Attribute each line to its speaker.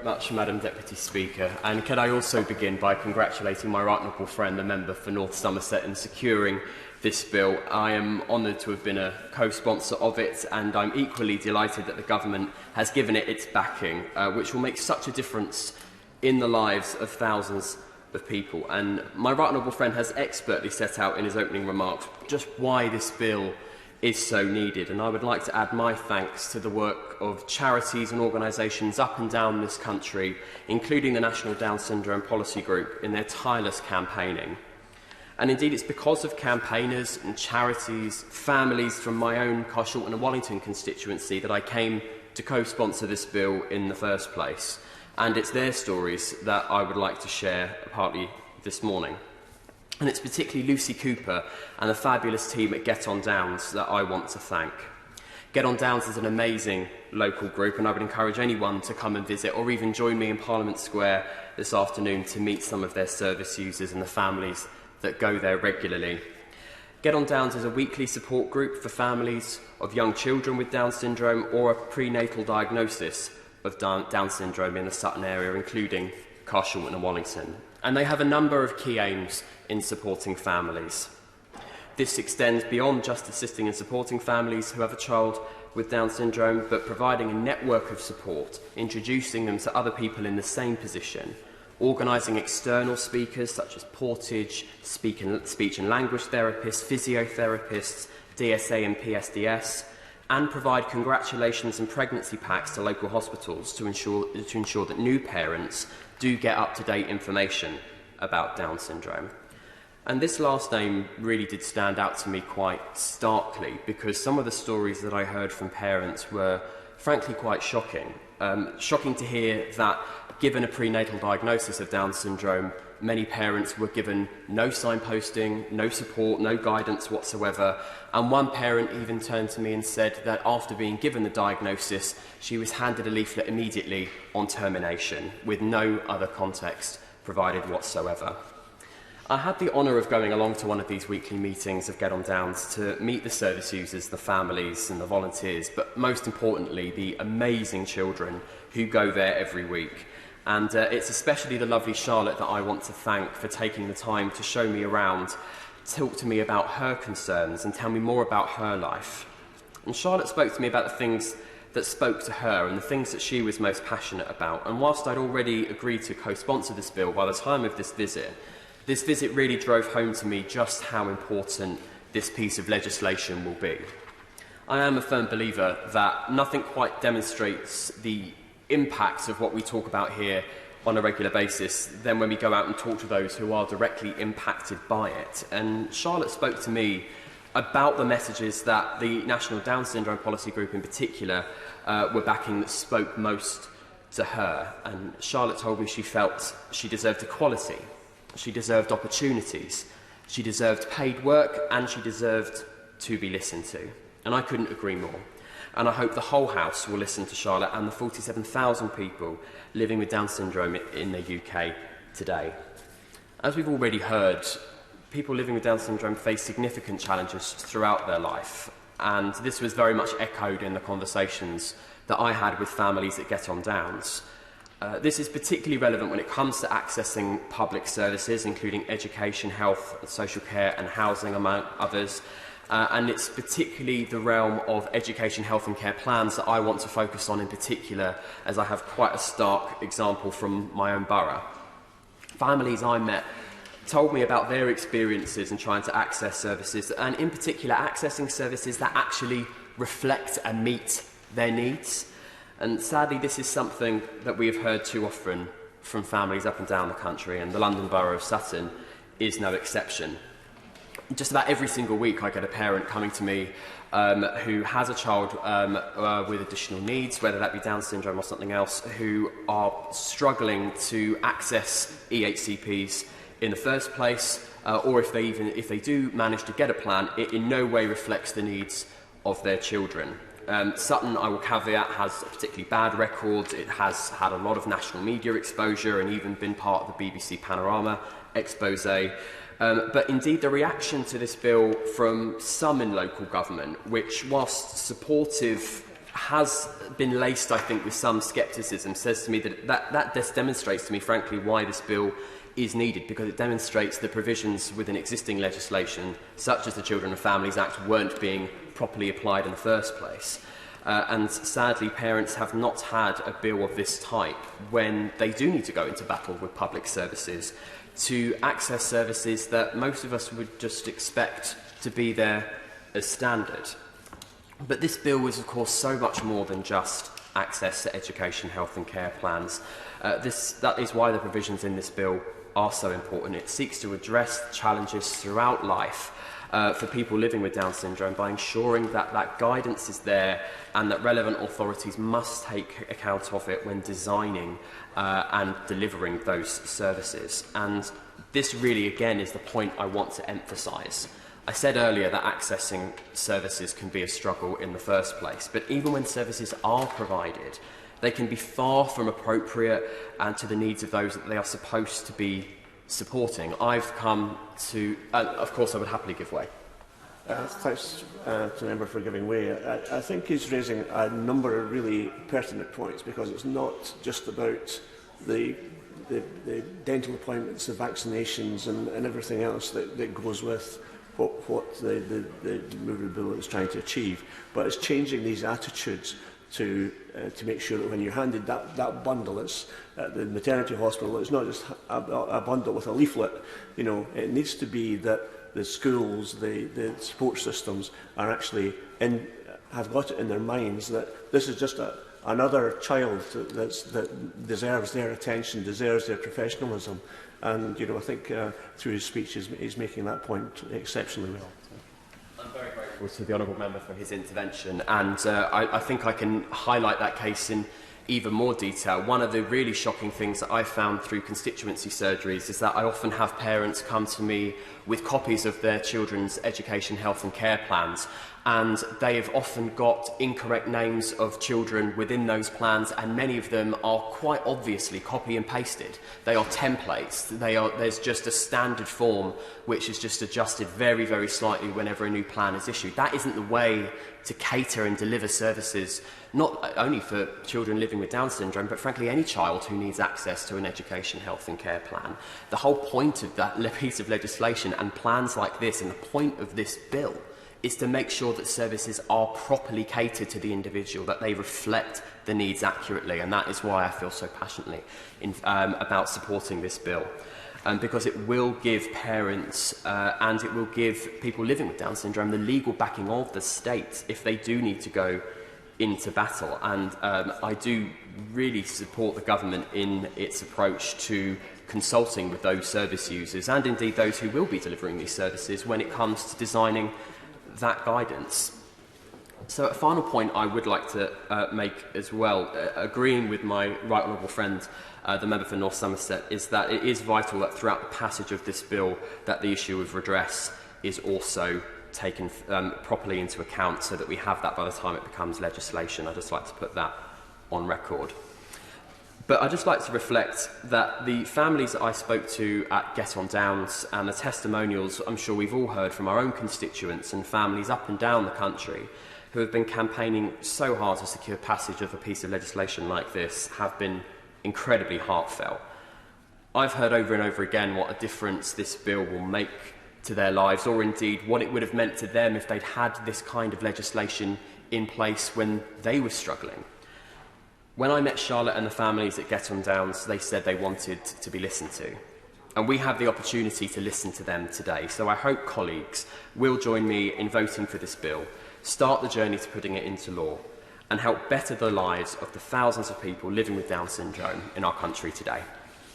Speaker 1: much, Madam Deputy Speaker. And can I also begin by congratulating my right honourable friend, the member for North Somerset, in securing this bill. I am honoured to have been a co-sponsor of it, and I'm equally delighted that the government has given it its backing, which will make such a difference in the lives of thousands of people. And my right honourable friend has expertly set out in his opening remarks just why this bill is so needed, and I would like to add my thanks to the work of charities and organisations up and down this country, including the National Down Syndrome Policy Group, in their tireless campaigning. And indeed, it's because of campaigners and charities, families from my own Carshalton and Wallington constituency that I came to co-sponsor this bill in the first place. And it's their stories that I would like to share partly this morning. And it's particularly Lucy Cooper and the fabulous team at Get On Downs that I want to thank. Get On Downs is an amazing local group, and I would encourage anyone to come and visit or even join me in Parliament Square this afternoon to meet some of their service users and the families that go there regularly. Get On Downs is a weekly support group for families of young children with Down syndrome or a prenatal diagnosis of Down syndrome in the Sutton area, including Carshalton and Wallington. And they have a number of key aims in supporting families. This extends beyond just assisting and supporting families who have a child with Down syndrome, but providing a network of support, introducing them to other people in the same position, organising external speakers such as portage, speech and language therapists, physiotherapists, DSA and PSDS, and provide congratulations and pregnancy packs to local hospitals to ensure that new parents do get up-to-date information about Down syndrome. And this last aim really did stand out to me quite starkly, because some of the stories that I heard from parents were frankly quite shocking. Shocking to hear that, given a prenatal diagnosis of Down syndrome, many parents were given no signposting, no support, no guidance whatsoever. And one parent even turned to me and said that after being given the diagnosis, she was handed a leaflet immediately on termination, with no other context provided whatsoever. I had the honour of going along to one of these weekly meetings of Get On Downs to meet the service users, the families and the volunteers, but most importantly, the amazing children who go there every week. And it's especially the lovely Charlotte that I want to thank for taking the time to show me around, talk to me about her concerns and tell me more about her life. And Charlotte spoke to me about the things that spoke to her and the things that she was most passionate about. And whilst I'd already agreed to co-sponsor this bill by the time of this visit really drove home to me just how important this piece of legislation will be. I am a firm believer that nothing quite demonstrates the impact of what we talk about here on a regular basis than when we go out and talk to those who are directly impacted by it. And Charlotte spoke to me about the messages that the National Down Syndrome Policy Group in particular were backing that spoke most to her. And Charlotte told me she felt she deserved equality, she deserved opportunities, she deserved paid work, and she deserved to be listened to. And I couldn't agree more. And I hope the whole House will listen to Charlotte and the 47,000 people living with Down syndrome in the UK today. As we've already heard, people living with Down syndrome face significant challenges throughout their life, and this was very much echoed in the conversations that I had with families that Get On Downs. This is particularly relevant when it comes to accessing public services, including education, health, social care and housing, among others. And it's particularly the realm of education, health and care plans that I want to focus on in particular, as I have quite a stark example from my own borough. Families I met told me about their experiences in trying to access services, and in particular accessing services that actually reflect and meet their needs. And sadly, this is something that we have heard too often from families up and down the country, and the London Borough of Sutton is no exception. Just about every single week I get a parent coming to me who has a child with additional needs, whether that be Down syndrome or something else, who are struggling to access EHCPs in the first place, or if they do manage to get a plan, it in no way reflects the needs of their children. Sutton, I will caveat, has a particularly bad record. It has had a lot of national media exposure and even been part of the BBC Panorama expose. But indeed, the reaction to this bill from some in local government, which, whilst supportive has been laced, I think, with some scepticism, says to me that this demonstrates to me, frankly, why this bill is needed, because it demonstrates that provisions within existing legislation, such as the Children and Families Act, weren't being properly applied in the first place. And sadly, parents have not had a bill of this type when they do need to go into battle with public services to access services that most of us would just expect to be there as standard. But this bill is, of course, so much more than just access to education, health and care plans. That is why the provisions in this bill are so important. It seeks to address challenges throughout life for people living with Down syndrome by ensuring that that guidance is there and that relevant authorities must take account of it when designing and delivering those services. And this really, again, is the point I want to emphasise. I said earlier that accessing services can be a struggle in the first place, but even when services are provided, they can be far from appropriate and to the needs of those that they are supposed to be supporting. I've come to... of course, I would happily give way.
Speaker 2: Thanks to the member for giving way. I think he's raising a number of really pertinent points, because it's not just about the dental appointments, the vaccinations and everything else that goes with what the movement bill is trying to achieve, but it's changing these attitudes to make sure that when you're handed that bundle, it's at the maternity hospital, it's not just a bundle with a leaflet. You know, it needs to be that the schools, the support systems are actually have got it in their minds that this is just another child that deserves their attention, deserves their professionalism. And I think through his speech he's making that point exceptionally well.
Speaker 1: I'm very grateful to the honourable member for his intervention, and I think I can highlight that case in even more detail. One of the really shocking things that I've found through constituency surgeries is that I often have parents come to me with copies of their children's education, health and care plans, and they have often got incorrect names of children within those plans, and many of them are quite obviously copy and pasted. They are templates. There's just a standard form which is just adjusted very, very slightly whenever a new plan is issued. That isn't the way to cater and deliver services, not only for children living with Down syndrome, but frankly any child who needs access to an education, health and care plan. The whole point of that piece of legislation and plans like this, and the point of this bill, is to make sure that services are properly catered to the individual, that they reflect the needs accurately, and that is why I feel so passionately about supporting this bill. Because it will give parents and it will give people living with Down syndrome the legal backing of the state if they do need to go into battle. And I do really support the government in its approach to consulting with those service users and indeed those who will be delivering these services when it comes to designing that guidance. So a final point I would like to make as well, agreeing with my right honourable friend, the member for North Somerset, is that it is vital that throughout the passage of this bill that the issue of redress is also taken properly into account, so that we have that by the time it becomes legislation. I'd just like to put that on record. But I'd just like to reflect that the families that I spoke to at Get On Downs and the testimonials I'm sure we've all heard from our own constituents and families up and down the country who have been campaigning so hard to secure passage of a piece of legislation like this have been incredibly heartfelt. I've heard over and over again what a difference this bill will make to their lives, or indeed what it would have meant to them if they'd had this kind of legislation in place when they were struggling. When I met Charlotte and the families at Get On Downs, they said they wanted to be listened to. And we have the opportunity to listen to them today. So I hope colleagues will join me in voting for this bill, start the journey to putting it into law, and help better the lives of the thousands of people living with Down syndrome in our country today.